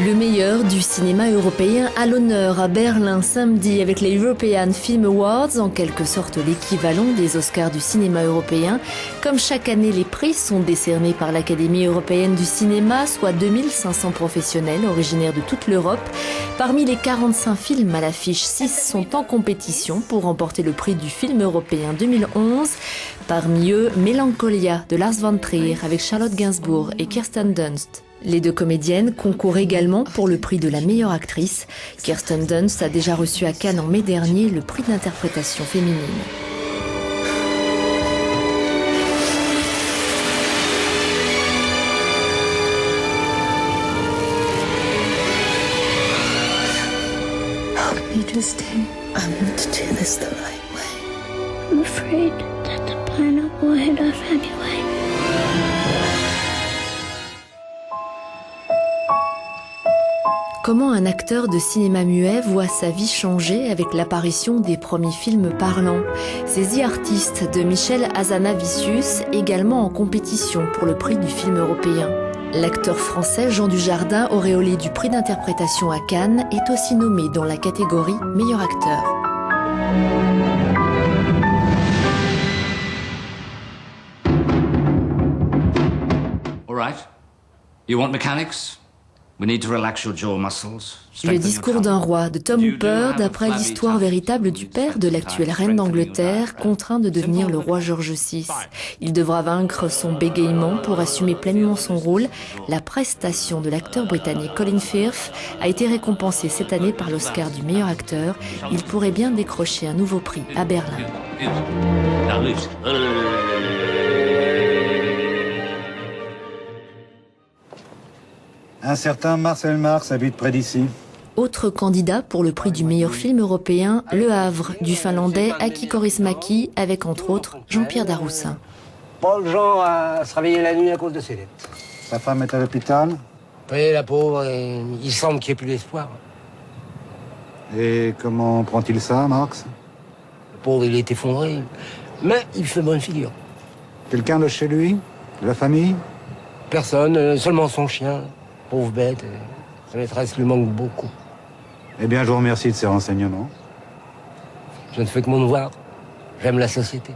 Le meilleur du cinéma européen à l'honneur à Berlin samedi avec les European Film Awards, en quelque sorte l'équivalent des Oscars du cinéma européen. Comme chaque année, les prix sont décernés par l'Académie européenne du cinéma, soit 2500 professionnels originaires de toute l'Europe. Parmi les 45 films à l'affiche, 6 sont en compétition pour remporter le prix du film européen 2011. Parmi eux, Mélancolia de Lars von Trier avec Charlotte Gainsbourg et Kirsten Dunst. Les deux comédiennes concourent également pour le prix de la meilleure actrice. Kirsten Dunst a déjà reçu à Cannes en mai dernier le prix d'interprétation féminine. Help me to stay. I want to do this the right way. I'm afraid that the planet will hit us anyway. Comment un acteur de cinéma muet voit sa vie changer avec l'apparition des premiers films parlants. C'est The Artist de Michel Hazanavicius, également en compétition pour le prix du film européen. L'acteur français Jean Dujardin, auréolé du prix d'interprétation à Cannes, est aussi nommé dans la catégorie meilleur acteur. All right. You want mechanics? Le discours d'un roi de Tom Hooper, d'après l'histoire véritable du père de l'actuelle reine d'Angleterre, contraint de devenir le roi George VI. Il devra vaincre son bégaiement pour assumer pleinement son rôle. La prestation de l'acteur britannique Colin Firth a été récompensée cette année par l'Oscar du meilleur acteur. Il pourrait bien décrocher un nouveau prix à Berlin. Un certain Marcel Marx habite près d'ici. Autre candidat pour le prix du meilleur film européen, Le Havre, du Finlandais Aki Kaurismäki, avec entre autres Jean-Pierre Daroussin. Pas le genre à se réveiller la nuit à cause de ses dettes. Sa femme est à l'hôpital. Oui, la pauvre, il semble qu'il n'y ait plus d'espoir. Et comment prend-il ça, Marx? Le pauvre, il est effondré. Mais il fait bonne figure. Quelqu'un de chez lui? De la famille? Personne, seulement son chien. Pauvre bête, sa maîtresse lui manque beaucoup. Eh bien, je vous remercie de ces renseignements. Je ne fais que mon devoir. J'aime la société.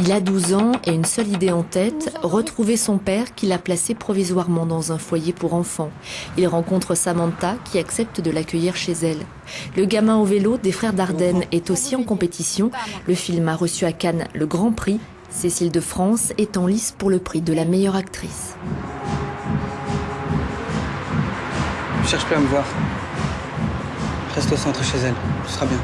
Il a 12 ans et une seule idée en tête, retrouver son père qu'il a placé provisoirement dans un foyer pour enfants. Il rencontre Samantha qui accepte de l'accueillir chez elle. Le gamin au vélo des frères Dardenne est aussi en compétition. Le film a reçu à Cannes le Grand Prix. Cécile de France est en lice pour le prix de la meilleure actrice. Ne cherche plus à me voir. Reste au centre chez elle, tout sera bien.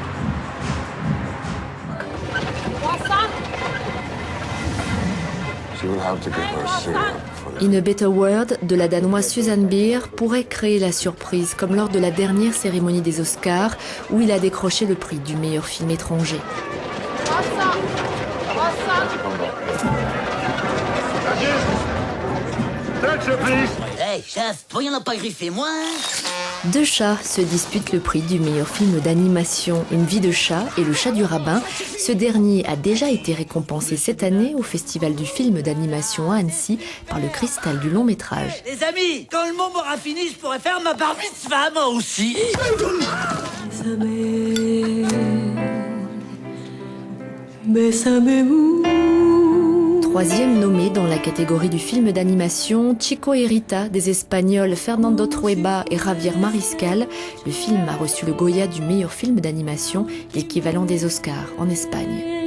In a Better World de la Danoise Susanne Bier pourrait créer la surprise, comme lors de la dernière cérémonie des Oscars, où il a décroché le prix du meilleur film étranger. Hey, chef, toi, y'en a pas griffé, moi, Deux chats se disputent le prix du meilleur film d'animation, Une vie de chat et Le chat du rabbin. Ce dernier a déjà été récompensé cette année au Festival du film d'animation à Annecy par le Cristal du long métrage. Les amis, quand le monde m'aura fini, je pourrais faire ma bar mitzvah, moi aussi. Troisième nommé dans la catégorie du film d'animation, Chico et Rita des Espagnols Fernando Trueba et Javier Mariscal. Le film a reçu le Goya du meilleur film d'animation, l'équivalent des Oscars en Espagne.